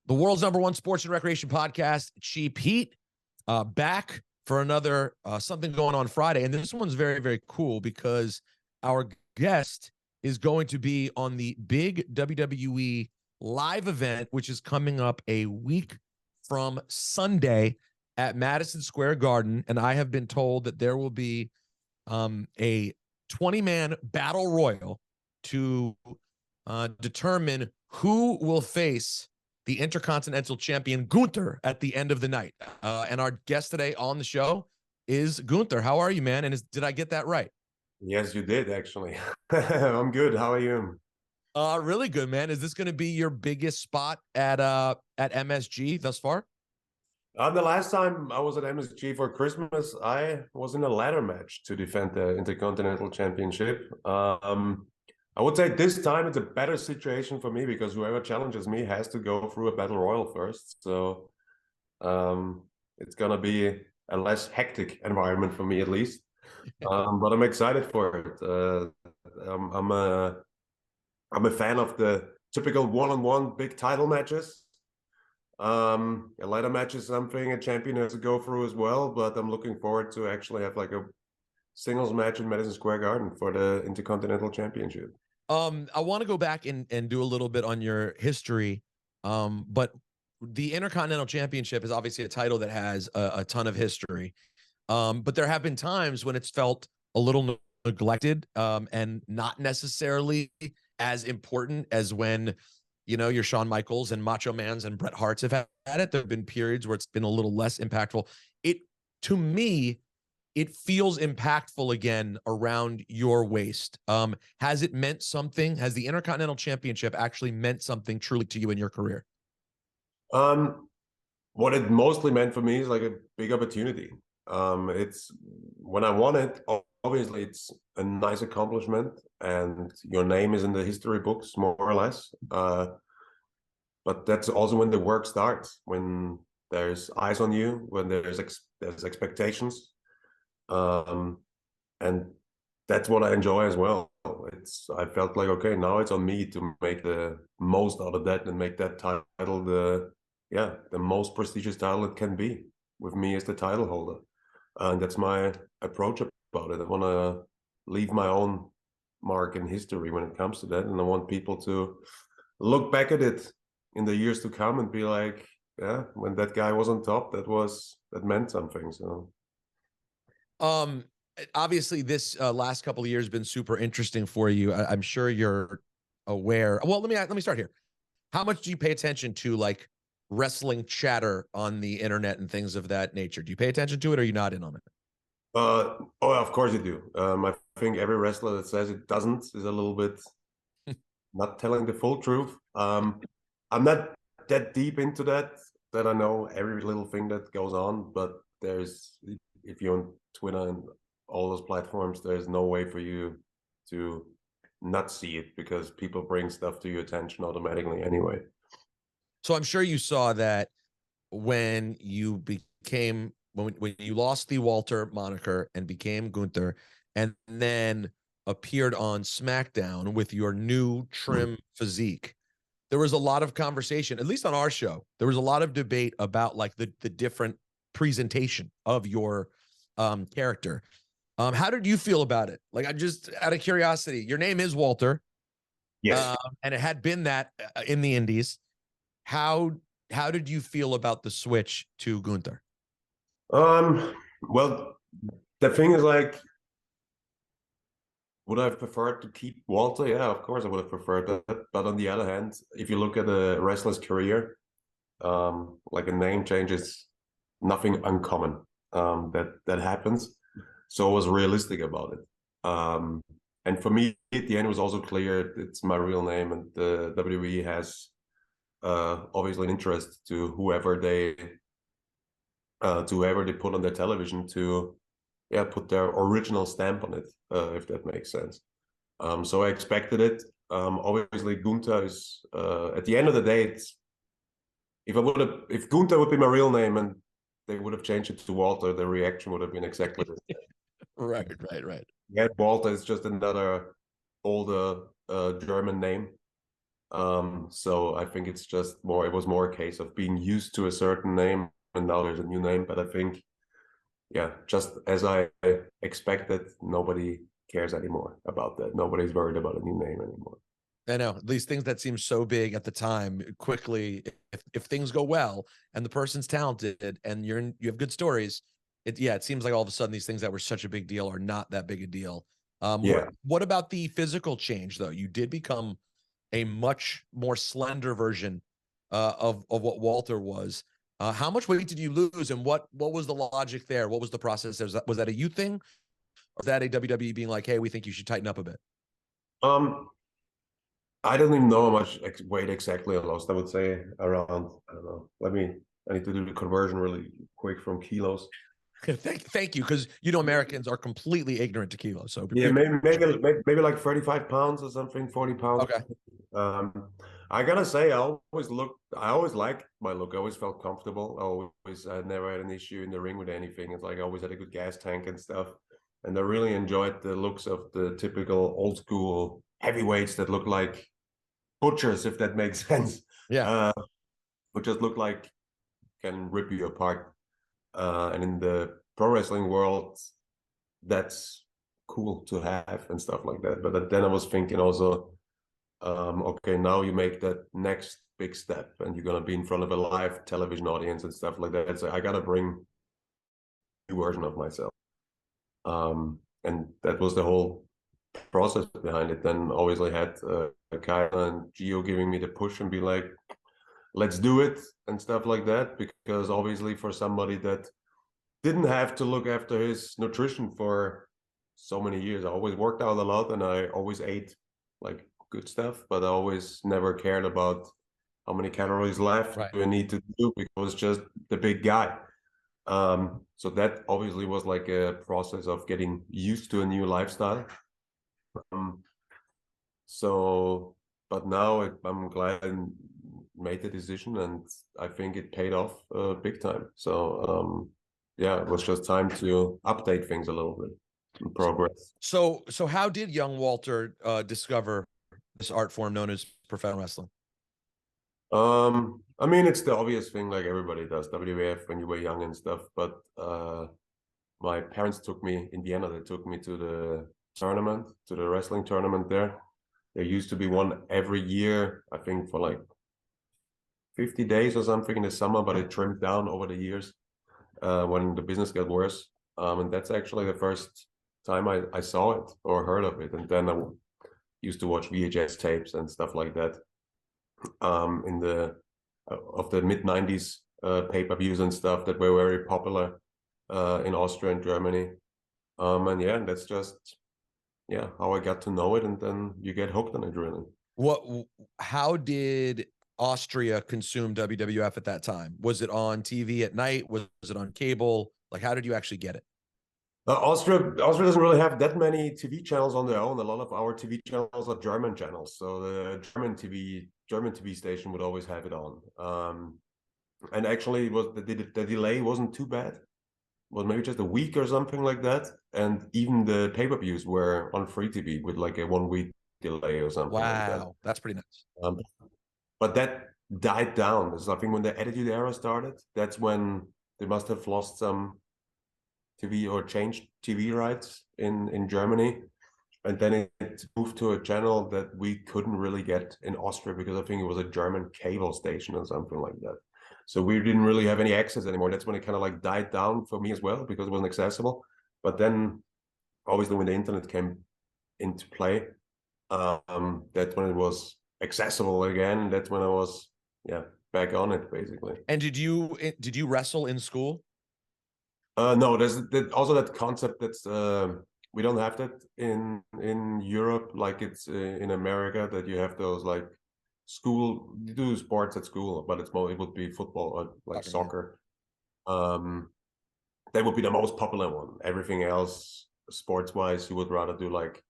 The world's number one sports and recreation podcast, Cheap Heat, back for another something going on Friday. And this one's very, very cool because our guest is going to be on the big WWE live event, which is coming up a week from Sunday at Madison Square Garden. And I have been told that there will be a 20-man battle royal to determine who will face the Intercontinental Champion Gunther at the end of the night. And our guest today on the show is Gunther. How are you, man? And did I get that right? Yes, you did, actually. I'm good. How are you? Really good, man. Is this going to be your biggest spot at MSG thus far? The last time I was at MSG for Christmas, I was in a ladder match to defend the Intercontinental Championship. I would say this time it's a better situation for me because whoever challenges me has to go through a battle royal first. So it's gonna be a less hectic environment for me at least. But I'm excited for it. I'm a fan of the typical one-on-one big title matches. A ladder match is something a champion has to go through as well, but I'm looking forward to actually have like a singles match in Madison Square Garden for the Intercontinental Championship. I want to go back and do a little bit on your history. But the Intercontinental Championship is obviously a title that has a ton of history. But there have been times when it's felt a little neglected and not necessarily as important as when, you know, your Shawn Michaels and Macho Mans and Bret Harts have had it. There have been periods where it's been a little less impactful. To me, it feels impactful again around your waist. Has it meant something? Has the Intercontinental Championship actually meant something truly to you in your career? What it mostly meant for me is like a big opportunity. It's when I won it, obviously it's a nice accomplishment and your name is in the history books more or less. But that's also when the work starts, when there's eyes on you, when there's expectations. And that's what I enjoy as well. I felt like, okay, now it's on me to make the most out of that and make that title the most prestigious title it can be, with me as the title holder. And that's my approach about it. I want to leave my own mark in history when it comes to that, and I want people to look back at it in the years to come and be like, yeah, when that guy was on top, that meant something. So obviously this last couple of years has been super interesting for you. I'm sure you're aware. Well, let me start here. How much do you pay attention to like wrestling chatter on the internet and things of that nature? Do you pay attention to it, or are you not in on it? Oh, of course you do. I think every wrestler that says it doesn't is a little bit not telling the full truth. I'm not that deep into that I know every little thing that goes on, but if you're on Twitter and all those platforms, there's no way for you to not see it because people bring stuff to your attention automatically anyway. So I'm sure you saw that when you became when you lost the Walter moniker and became Gunther, and then appeared on SmackDown with your new trim physique. There was a lot of conversation, at least on our show. There was a lot of debate about like the different presentation of your character. How did you feel about it? Like, I'm just out of curiosity. Your name is Walter. Yes. And it had been that in the Indies. How did you feel about the switch to Gunther? Well, the thing is, like, would I have preferred to keep Walter? Yeah, of course I would have preferred that. But on the other hand, if you look at a wrestler's career, like a name change is nothing uncommon. That happens. So I was realistic about it. And for me, at the end, it was also clear it's my real name, and the WWE has obviously an interest to whoever they put on their television to put their original stamp on it, if that makes sense. So I expected it. Obviously Gunther is at the end of the day, if Gunther would be my real name and they would have changed it to Walter, the reaction would have been exactly the same. Right. Yeah, Walter is just another older German name. So I think it's just more, it was more a case of being used to a certain name, and now there's a new name. But I think, yeah, just as I expected, nobody cares anymore about that. Nobody's worried about a new name anymore. I know these things that seem so big at the time quickly, if things go well and the person's talented and you have good stories, it seems like all of a sudden these things that were such a big deal are not that big a deal. Yeah. What about the physical change though? You did become a much more slender version of what Walter was. How much weight did you lose, and what was the logic there? What was the process? Was that a you thing, or was that a WWE being like, "Hey, we think you should tighten up a bit"? Um, I don't even know how much weight exactly I lost. I would say around, I don't know. I need to do the conversion really quick from kilos. Thank you, because Americans are completely ignorant to kilos. So Yeah, maybe like 35 pounds or something, 40 pounds. okay. Um, I gotta say, I always liked my look. I always felt comfortable. I never had an issue in the ring with anything. It's like I always had a good gas tank and stuff. And I really enjoyed the looks of the typical old school heavyweights that look like butchers, if that makes sense. Yeah. But just look like can rip you apart. And in the pro wrestling world, that's cool to have and stuff like that. But then I was thinking also, okay, now you make that next big step and you're gonna be in front of a live television audience and stuff like that. So I gotta bring a new version of myself. And that was the whole process behind it. Then obviously had Kyle and Gio giving me the push and be like, let's do it and stuff like that. Because obviously for somebody that didn't have to look after his nutrition for so many years, I always worked out a lot and I always ate like good stuff, but I always never cared about how many calories left Right. do I need to do because I was just the big guy. So that obviously was like a process of getting used to a new lifestyle. Um, so, but now I'm glad I made the decision and I think it paid off big time. So, yeah, it was just time to update things a little bit in progress. So how did young Walter discover this art form known as professional wrestling? I mean, it's the obvious thing like everybody does, WWF when you were young and stuff, but my parents took me in Vienna, they took me to the tournament, to the wrestling tournament there. There used to be one every year, I think for like 50 days or something in the summer, but it trimmed down over the years when the business got worse. And that's actually the first time I saw it or heard of it. And then I used to watch VHS tapes and stuff like that in the of the mid 90s pay-per-views and stuff that were very popular in Austria and Germany. And yeah, that's just how I got to know it, and then you get hooked on it really. How did Austria consume WWF at that time? Was it on TV at night? Was it on cable? Like, how did you actually get it? Austria doesn't really have that many TV channels on their own. A lot of our TV channels are German channels, so the German TV station would always have it on. And actually, it was the delay wasn't too bad. It was maybe just a week or something like that. And even the pay-per-views were on free TV with like a 1 week delay or something like that. Wow, that's pretty nice. But that died down. So I think when the Attitude Era started, that's when they must have lost some TV or changed TV rights in Germany. And then it moved to a channel that we couldn't really get in Austria because I think it was a German cable station or something like that. So we didn't really have any access anymore. That's when it kind of like died down for me as well because it wasn't accessible. But then obviously when the internet came into play, that's when it was accessible again. That's when I was back on it basically. And did you wrestle in school? No, there's also that concept that's we don't have that in Europe like it's in America, that you have those like school, you do sports at school, but it would be football or like soccer. That would be the most popular one. Everything else sports wise you would rather do like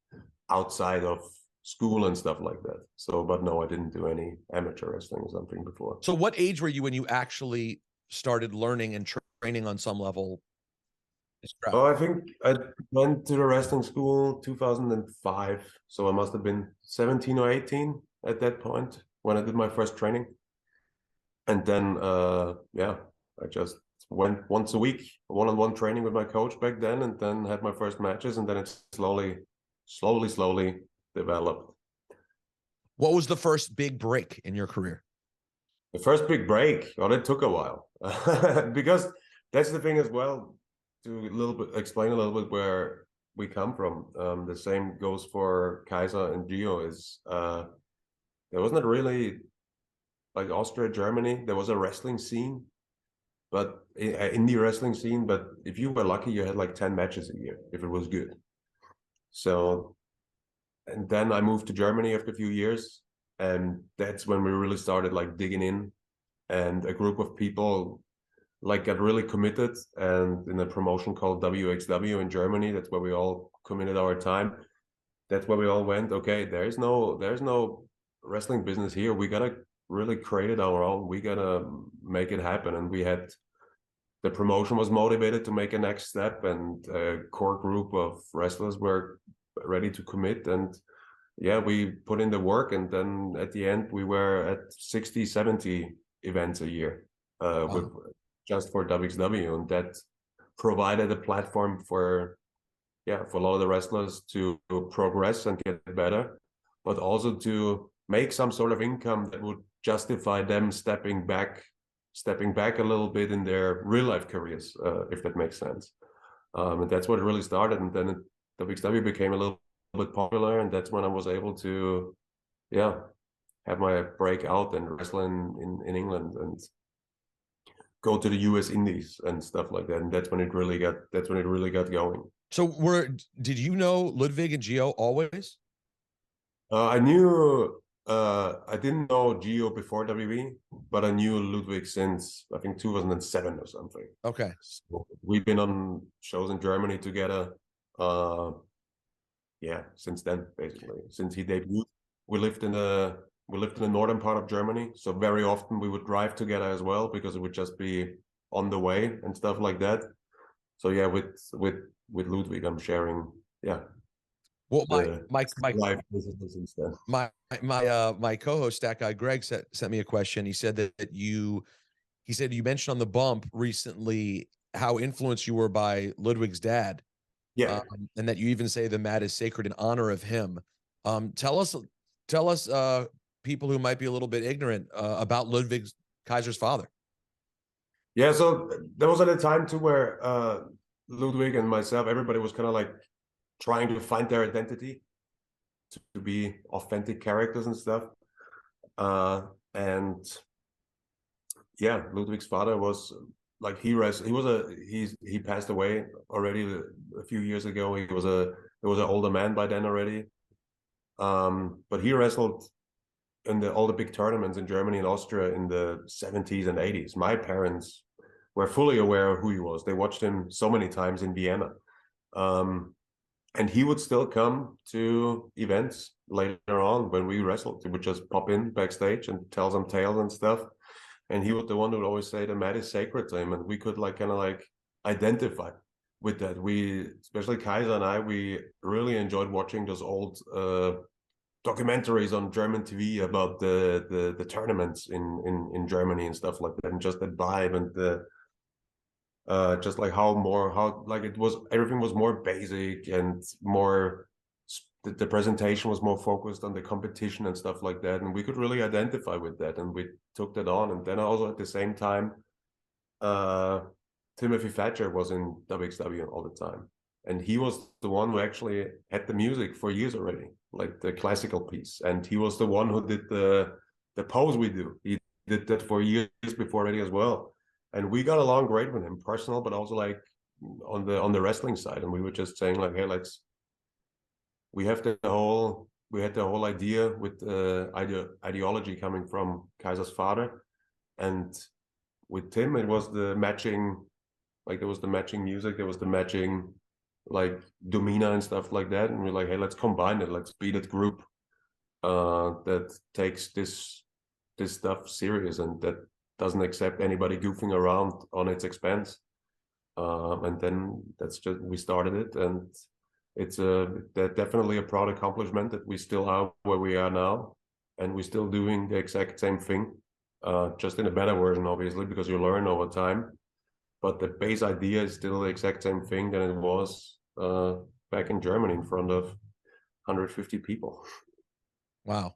outside of school and stuff like that. So, but no, I didn't do any amateur wrestling or something before. So what age were you when you actually started learning and training on some level? Oh, I think I went to the wrestling school 2005. So I must have been 17 or 18 at that point. when I did my first training. And then, yeah, I just went once a week, one-on-one training with my coach back then, and then had my first matches, and then it slowly developed. What was the first big break in your career? The first big break, well, it took a while because that's the thing as well. To explain a little bit where we come from. The same goes for Kaiser and Gio. There wasn't really like Austria, Germany. There was a wrestling scene, but indie wrestling scene. But if you were lucky, you had like 10 matches a year if it was good. So, and then I moved to Germany after a few years, and that's when we really started like digging in, and a group of people like got really committed, and in a promotion called WXW in Germany, that's where we all committed our time. That's where we all went, okay, there's no wrestling business here. We gotta really create it our own. We gotta make it happen. And the promotion was motivated to make a next step, and a core group of wrestlers were ready to commit. And yeah, we put in the work, and then at the end we were at 60, 70 events a year with just for WXW, and that provided a platform for a lot of the wrestlers to progress and get better, but also to make some sort of income that would justify them stepping back a little bit in their real life careers, if that makes sense. And that's what it really started. And then WXW became a little bit popular, and that's when I was able to, have my breakout and wrestle in England and go to the US Indies and stuff like that. And that's when it really got going. So did you know Ludwig and Gio always? I didn't know Gio before WWE, but I knew Ludwig since I think 2007 or something. Okay. So we've been on shows in Germany together. Since then, basically, since he debuted. We lived in the northern part of Germany, so very often we would drive together as well, because it would just be on the way and stuff like that. So yeah, with Ludwig, I'm sharing. Yeah. Well, my co-host, Stat Guy Greg, sent me a question. He said that you mentioned on the bump recently how influenced you were by Ludwig's dad. Yeah. And that you even say the mat is sacred in honor of him. Tell us, people who might be a little bit ignorant about Ludwig Kaiser's father. Yeah, so there was at a time too where Ludwig and myself, everybody was kind of like trying to find their identity, to be authentic characters and stuff. And yeah, Ludwig's father was like he passed away already a few years ago. He was an older man by then already. But he wrestled in all the big tournaments in Germany and Austria in the 70s and 80s. My parents were fully aware of who he was. They watched him so many times in Vienna. And he would still come to events later on when we wrestled. He would just pop in backstage and tell some tales and stuff. And he was the one who would always say the mat is sacred to him. And we could kind of identify with that. Especially Kaiser and I, we really enjoyed watching those old documentaries on German TV about the tournaments in Germany and stuff like that. And just that vibe and just like everything was more basic and more, the presentation was more focused on the competition and stuff like that, and we could really identify with that, and we took that on. And then also at the same time, Timothy Thatcher was in WXW all the time, and he was the one who actually had the music for years already, like the classical piece, and he was the one who did the pose we do. He did that for years before already as well. And we got along great with him, personal, but also like on the wrestling side. And we were just saying like, hey, we had the whole idea with ideology coming from Kaiser's father, and with Tim, it was the matching, like there was the matching music, there was the matching like demeanor and stuff like that. And we're like, hey, let's combine it. Let's be that group that takes this stuff serious and that doesn't accept anybody goofing around on its expense. And then we started it, and it's definitely a proud accomplishment that we still are where we are now. and we're still doing the exact same thing, just in a better version, obviously, because you learn over time. But the base idea is still the exact same thing than it was back in Germany in front of 150 people. Wow.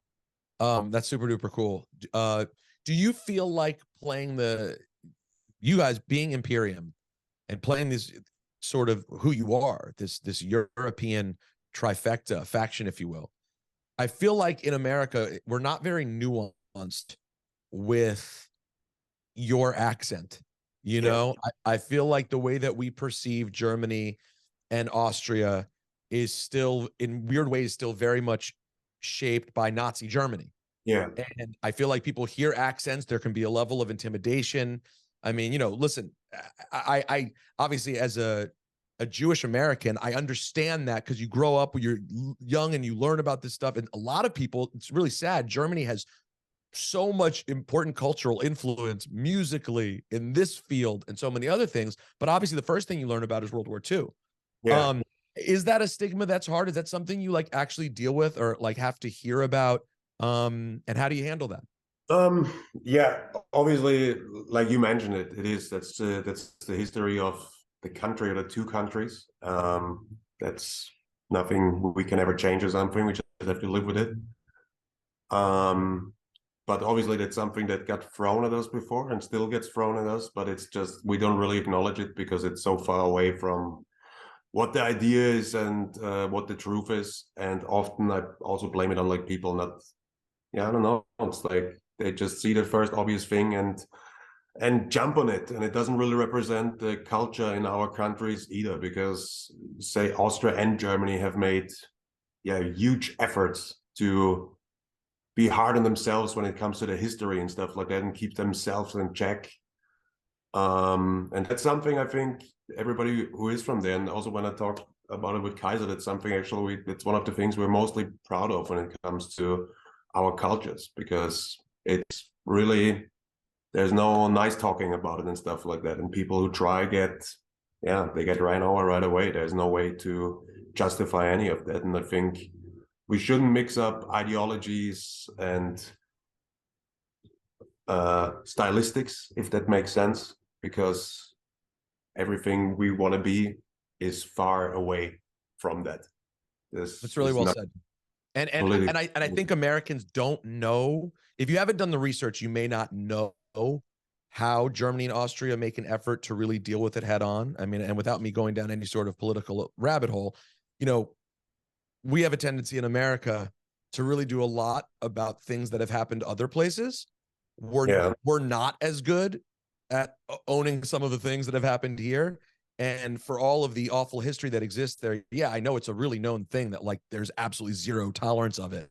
That's super duper cool. Do you feel like playing you guys being Imperium and playing this sort of who you are, this European trifecta faction, if you will? I feel like in America, we're not very nuanced with your accent. You know, I feel like the way that we perceive Germany and Austria is still, in weird ways, still very much shaped by Nazi Germany. Yeah. And I feel like people hear accents, there can be a level of intimidation. I mean, you know, listen, I obviously as a Jewish American, I understand that because you grow up when you're young and you learn about this stuff. And a lot of people, it's really sad. Germany has so much important cultural influence musically in this field and so many other things. But obviously the first thing you learn about is World War II. Yeah. Is that a stigma that's hard? Is that something you like actually deal with or like have to hear about? And how do you handle that? Yeah, obviously, like you mentioned that's the history of the country or the two countries. That's nothing we can ever change or something. We just have to live with it. But obviously that's something that got thrown at us before and still gets thrown at us, but it's just we don't really acknowledge it because it's so far away from what the idea is and what the truth is. And often I also blame it on like people not, yeah, I don't know. It's like they just see the first obvious thing and jump on it, and it doesn't really represent the culture in our countries either, because say Austria and Germany have made huge efforts to be hard on themselves when it comes to the history and stuff like that and keep themselves in check. And that's something I think everybody who is from there, and also when I talk about it with Kaiser, that's something actually it's one of the things we're mostly proud of when it comes to our cultures, because it's really, there's no nice talking about it and stuff like that. And people who try they get ran over right away. There's no way to justify any of that. And I think we shouldn't mix up ideologies and stylistics, if that makes sense, because everything we want to be is far away from that. That's really well said. And I think Americans don't know. If you haven't done the research, you may not know how Germany and Austria make an effort to really deal with it head on. I mean, and without me going down any sort of political rabbit hole, you know, we have a tendency in America to really do a lot about things that have happened other places. We're not as good at owning some of the things that have happened here. And for all of the awful history that exists there, I know it's a really known thing that like there's absolutely zero tolerance of it.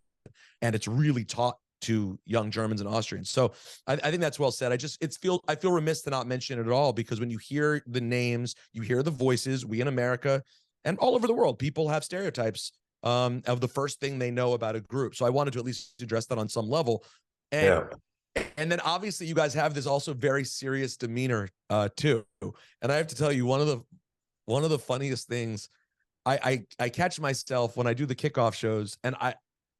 And it's really taught to young Germans and Austrians. So I think that's well said. I feel remiss to not mention it at all, because when you hear the names, you hear the voices, we in America and all over the world, people have stereotypes of the first thing they know about a group. So I wanted to at least address that on some level. And then obviously you guys have this also very serious demeanor too. And I have to tell you, one of the funniest things, I catch myself when I do the kickoff shows, and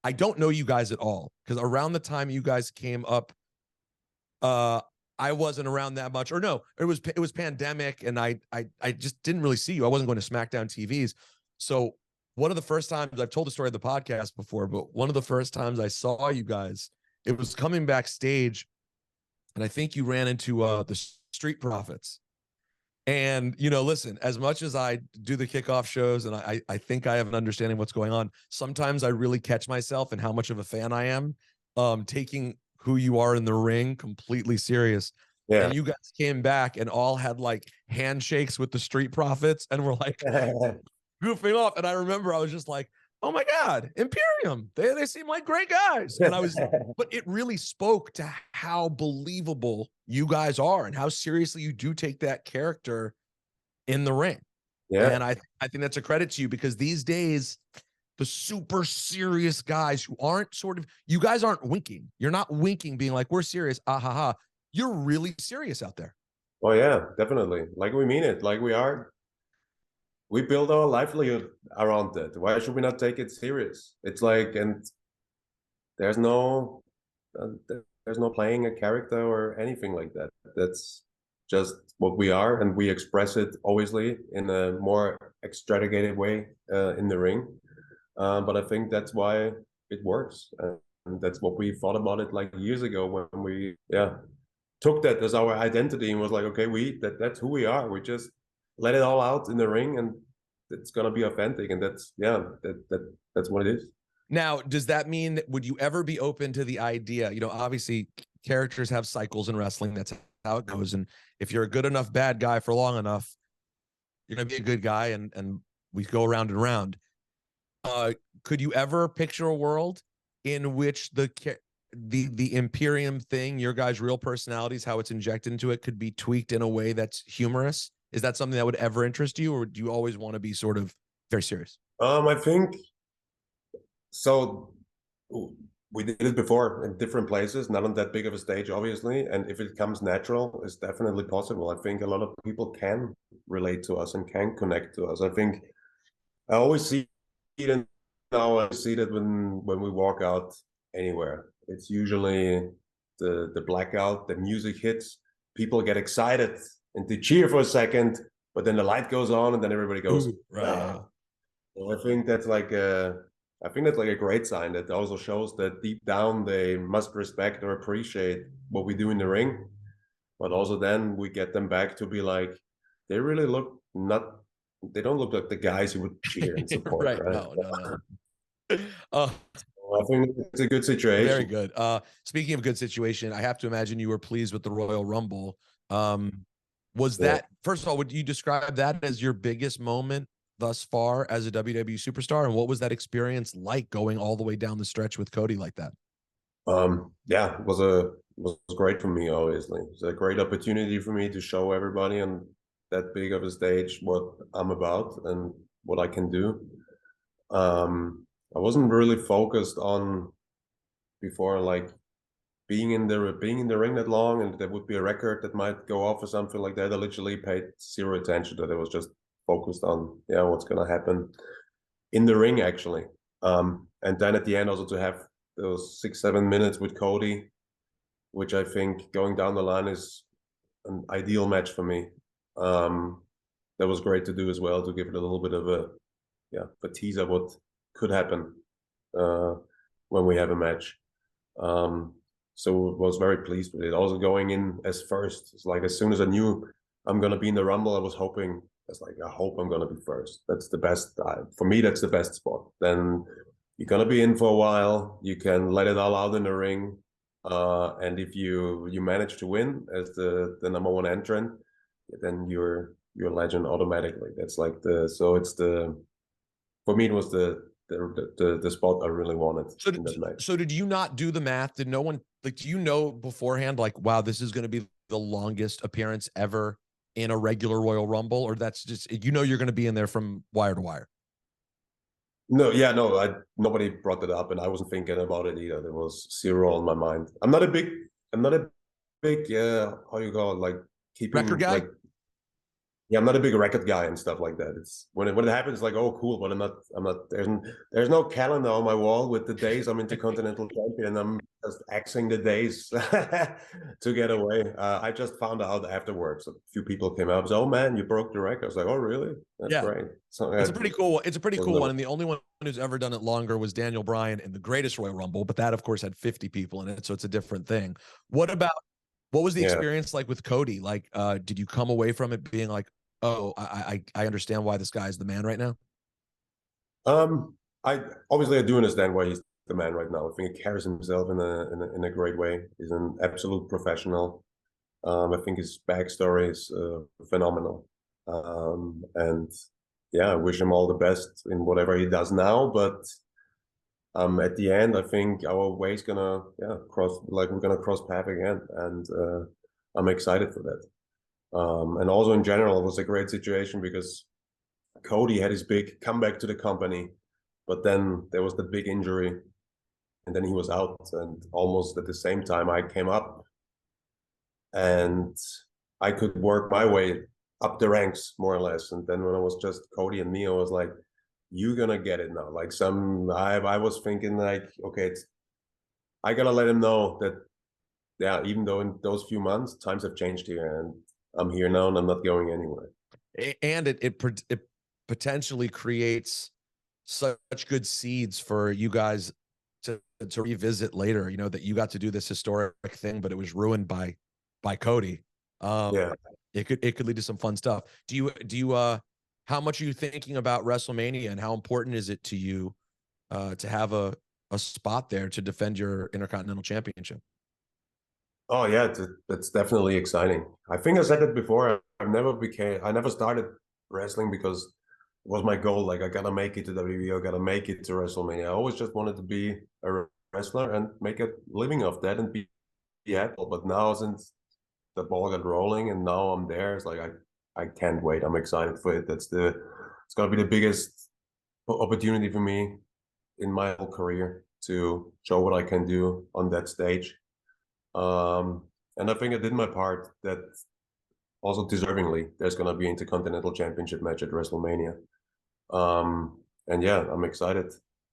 I don't know you guys at all, because around the time you guys came up, I wasn't around that much, or no, it was pandemic, and I just didn't really see you. I wasn't going to SmackDown TVs. So one of the first times, I've told the story of the podcast before, but one of the first times I saw you guys, it was coming backstage, and I think you ran into the Street Profits. And, you know, listen, as much as I do the kickoff shows and I think I have an understanding of what's going on, sometimes I really catch myself and how much of a fan I am, taking who you are in the ring completely serious. Yeah. And you guys came back and all had like handshakes with the Street Profits and were like goofing off. And I remember I was just like, oh my God, Imperium. They seem like great guys. And but it really spoke to how believable you guys are and how seriously you do take that character in the ring. Yeah. And I think that's a credit to you, because these days, the super serious guys who aren't you guys aren't winking. You're not winking, being like, we're serious. Ah, ha, ha. You're really serious out there. Oh yeah, definitely. Like we mean it. Like we build our livelihood around that. Why should we not take it serious? It's like, and there's no There's no playing a character or anything like that. That's just what we are, and we express it obviously in a more extricated way in the ring. But I think that's why it works, and that's what we thought about it like years ago when we took that as our identity and was like, okay, that's who we are. We just let it all out in the ring, and it's gonna be authentic, and that's what it is. Now, does that mean, would you ever be open to the idea? You know, obviously characters have cycles in wrestling. That's how it goes. And if you're a good enough bad guy for long enough, you're gonna be a good guy, and we go around and around. Could you ever picture a world in which the Imperium thing, your guys' real personalities, how it's injected into it, could be tweaked in a way that's humorous? Is that something that would ever interest you, or do you always want to be sort of very serious? I think so. We did it before in different places, not on that big of a stage, obviously. And if it comes natural, it's definitely possible. I think a lot of people can relate to us and can connect to us. I think I always see it, and now I see that when we walk out anywhere, it's usually the blackout, the music hits, people get excited and they cheer for a second, but then the light goes on and then everybody goes, Ooh, right. I think that's like a great sign that also shows that deep down they must respect or appreciate what we do in the ring. But also then we get them back to be like, they really they don't look like the guys who would cheer and support, Right. right? No. Uh, I think it's a good very situation. good. Speaking of good situation, I have to imagine you were pleased with the Royal Rumble. Was Yeah. that, first of all, would you describe that as your biggest moment thus far as a WWE superstar? And what was that experience like, going all the way down the stretch with Cody like that? Yeah, it was great for me, obviously. It's a great opportunity for me to show everybody on that big of a stage what I'm about and what I can do. I wasn't really focused on before, like being in the ring that long, and there would be a record that might go off or something like that. I literally paid zero attention to that. I was just focused on what's gonna happen in the ring actually. And then at the end also to have those 6-7 minutes with Cody, which I think going down the line is an ideal match for me. That was great to do as well, to give it a little bit of a teaser what could happen uh, when we have a match. So I was very pleased with it. Also going in as first, it's like as soon as I knew I'm gonna be in the Rumble, I was hoping, it's like, I hope I'm gonna be first. That's the best. For me, that's the best spot. Then you're gonna be in for a while. You can let it all out in the ring, and if you manage to win as the number one entrant, then you're a legend automatically. That's like for me it was the spot I really wanted in that match. So did you not do the math? Did no one, like, do you know beforehand, like, wow, this is going to be the longest appearance ever in a regular Royal Rumble? Or that's just, you know, you're going to be in there from wire to wire? No, nobody brought it up, and I wasn't thinking about it either. There was zero on my mind. I'm not a big, how you call it, like Record keeping guy? like, yeah, I'm not a big record guy and stuff like that. It's when it happens, like, oh, cool, but I'm not. There's no calendar on my wall with the days I'm Intercontinental Champion. I'm just axing the days to get away. I just found out afterwards. A few people came up, said, "Oh man, you broke the record." I was like, "Oh really? That's Yeah. great." So It's a pretty cool. It's a pretty cool no, one, and the only one who's ever done it longer was Daniel Bryan in the Greatest Royal Rumble, but that, of course, had 50 people in it, so it's a different thing. What was the yeah. experience like with Cody? Like, did you come away from it being like, oh, I understand why this guy is the man right now? I obviously I do understand why he's the man right now. I think he carries himself in a great way. He's an absolute professional. I think his backstory is phenomenal. And yeah, I wish him all the best in whatever he does now. But at the end, I think our way's gonna we're gonna cross path again, and I'm excited for that. And also in general, it was a great situation because Cody had his big comeback to the company, but then there was that big injury, and then he was out. And almost at the same time, I came up, and I could work my way up the ranks more or less. And then when it was just Cody and me, I was like, "You're gonna get it now." Like I was thinking like, okay, I gotta let him know that, yeah, even though in those few months times have changed here, and I'm here now, and I'm not going anywhere. And it potentially creates such good seeds for you guys to revisit later. You know, that you got to do this historic thing, but it was ruined by Cody. Yeah. It could lead to some fun stuff. Do you how much are you thinking about WrestleMania, and how important is it to you to have a spot there to defend your Intercontinental Championship? Oh yeah, that's definitely exciting. I think I said it before. I never started wrestling because it was my goal. Like I gotta make it to WWE, I gotta make it to WrestleMania. I always just wanted to be a wrestler and make a living of that and be happy. But now since the ball got rolling and now I'm there, it's like I can't wait. I'm excited for it. It's gonna be the biggest opportunity for me in my whole career to show what I can do on that stage. Um, and I think I did my part. That also deservingly, there's gonna be Intercontinental Championship match at WrestleMania. And yeah, I'm excited,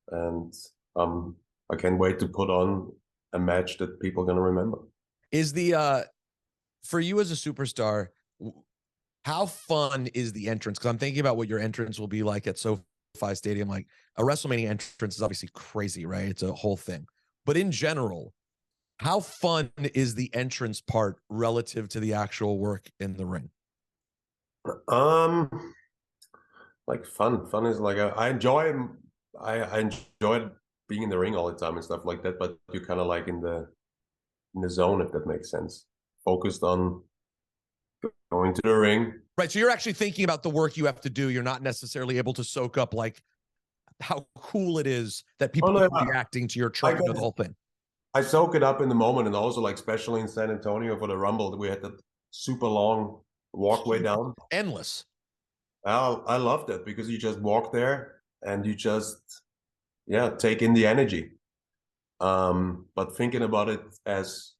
and I can't wait to put on a match that people are gonna remember. Is the for you as a superstar, how fun is the entrance? Because I'm thinking about what your entrance will be like at SoFi Stadium. Like a WrestleMania entrance is obviously crazy, right? It's a whole thing. But in general, how fun is the entrance part relative to the actual work in the ring? Um, like fun is like I enjoy being in the ring all the time and stuff like that. But you're kind of like in the zone, if that makes sense. Focused on going to the ring. Right. So you're actually thinking about the work you have to do. You're not necessarily able to soak up like how cool it is that Oh people no, are reacting to your I truck, you know, the whole thing. I soak it up in the moment, and also like especially in San Antonio for the Rumble, we had that super long walkway down. Endless. I love that because you just walk there and you just take in the energy. But thinking about it as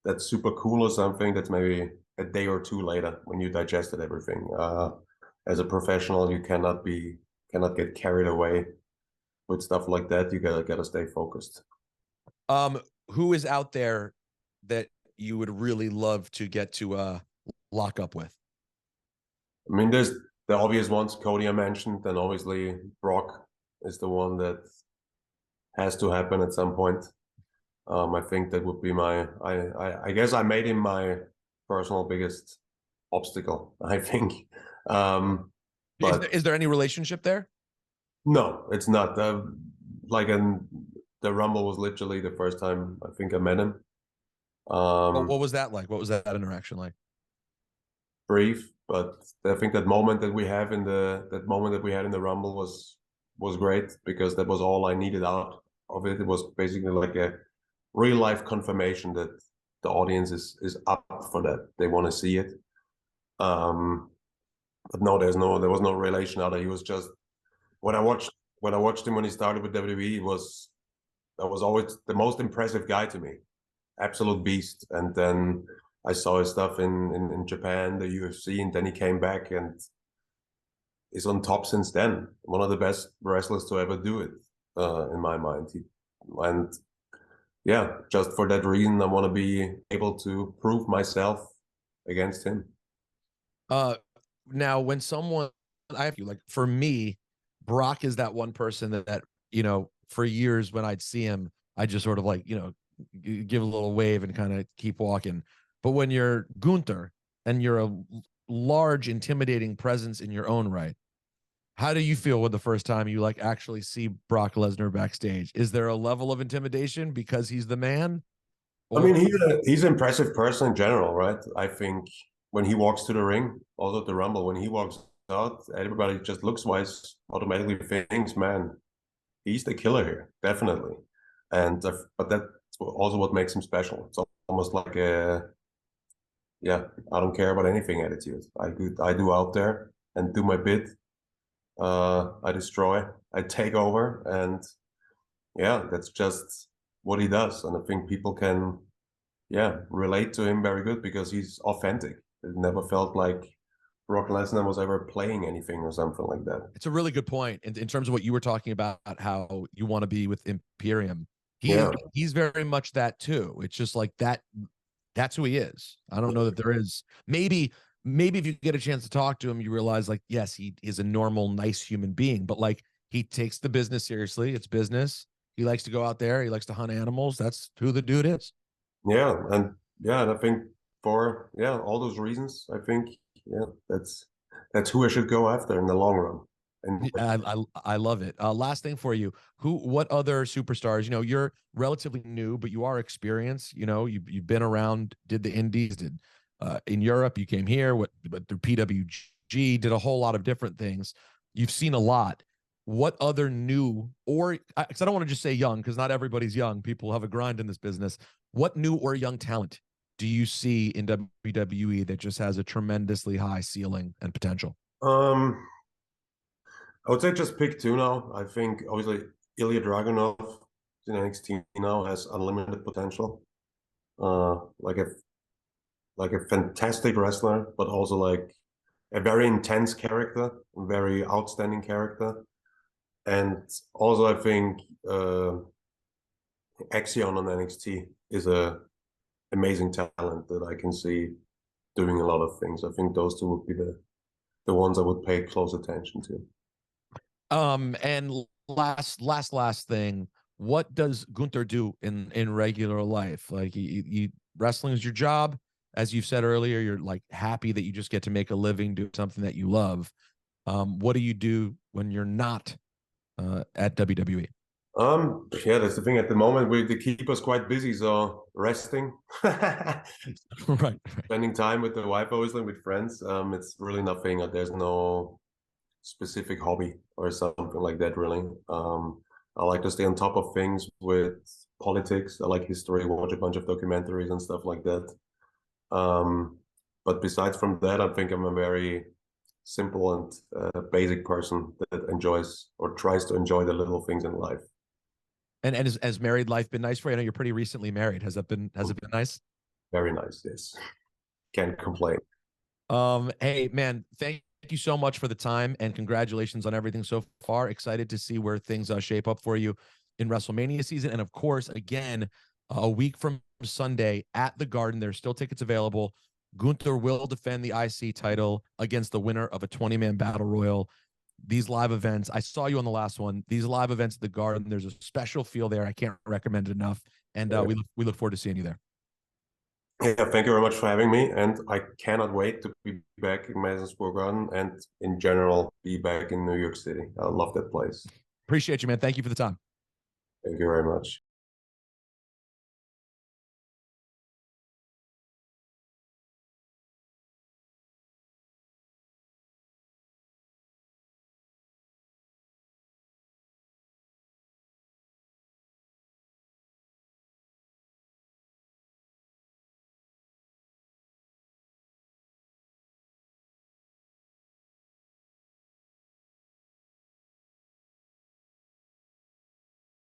that's super cool or something, that's maybe a day or two later when you digested everything. As a professional, you cannot get carried away with stuff like that. You gotta stay focused. Who is out there that you would really love to get to lock up with? I mean, there's the obvious ones, Cody I mentioned, and obviously Brock is the one that has to happen at some point. I think that would be I guess I made him my personal biggest obstacle, I think. But Is there any relationship there? no, it's not. Like the Rumble was literally the first time I think I met him. What was that like? What was that interaction like? Brief, but I think that moment that we had in the Rumble was great because that was all I needed out of it. It was basically like a real life confirmation that the audience is up for that. They want to see it. But no, there was no relation out of it. He was just when I watched him when he started with WWE, that was always the most impressive guy to me. Absolute beast. And then I saw his stuff in Japan, the UFC, and then he came back and is on top since then. One of the best wrestlers to ever do it, in my mind. And yeah, just for that reason, I want to be able to prove myself against him. Now when someone I have you like for me, Brock is that one person that you know for years when I'd see him, I just sort of like give a little wave and kind of keep walking. But when you're Gunther and you're a large, intimidating presence in your own right, how do you feel when the first time you like actually see Brock Lesnar backstage? Is there a level of intimidation because he's the man? I Or mean, he's an impressive person in general, right? I think when he walks to the ring, although the Rumble, when he walks out, everybody just looks wise, automatically thinks, man, he's the killer here, definitely. And but that's also what makes him special. It's almost like I don't care about anything attitude. I do out there and do my bit. I destroy, I take over, and yeah, that's just what he does. And I think people can relate to him very good because he's authentic. It never felt like Brock Lesnar was ever playing anything or something like that. it's a really good point in terms of what you were talking about how you want to be with Imperium. He's Yeah. he's very much that too. It's just like that. That's who he is. I don't know that there is maybe if you get a chance to talk to him, you realize like, yes, he is a normal, nice human being, but like he takes the business seriously. It's business. He likes to go out there. He likes to hunt animals. That's who the dude is. And I think for all those reasons, I think that's who I should go after in the long run. And I love it. Last thing for you, what other superstars? You know, you're relatively new, but you are experienced. You know, you've been around, did the indies, did in Europe, you came here, but through PWG, did a whole lot of different things. You've seen a lot. What other new, or because I don't want to just say young, because not everybody's young. People have a grind in this business. What new or young talent do you see in WWE that just has a tremendously high ceiling and potential? um, I would say just pick two now. I think obviously Ilya Dragunov in NXT now has unlimited potential. Like a fantastic wrestler, but also like a very intense character, a very outstanding character. And also I think Axion on NXT is a amazing talent that I can see doing a lot of things. I think those two would be the ones I would pay close attention to. And last thing, what does Gunther do in regular life? Like, wrestling is your job, as you've said earlier. You're like happy that you just get to make a living, do something that you love. What do you do when you're not at WWE? That's the thing. At the moment, they keep us quite busy, so resting, Right. spending time with the wife, obviously, with friends. It's really nothing. There's no specific hobby or something like that, really. I like to stay on top of things with politics. I like history, watch a bunch of documentaries and stuff like that. But besides from that, I think I'm a very simple and basic person that enjoys or tries to enjoy the little things in life. And has married life been nice for you? I know you're pretty recently married. Has it been nice? Very nice, yes. Can't complain. Hey man, thank you so much for the time and congratulations on everything so far. Excited to see where things shape up for you in WrestleMania season. And of course, again, a week from Sunday at the Garden, there's still tickets available. Gunther will defend the IC title against the winner of a 20-man battle royal. These live events, I saw you on the last one. These live events at the Garden, there's a special feel there. I can't recommend it enough. And we look forward to seeing you there. Yeah, thank you very much for having me. And I cannot wait to be back in Madison Square Garden and in general be back in New York City. I love that place. Appreciate you, man. Thank you for the time. Thank you very much.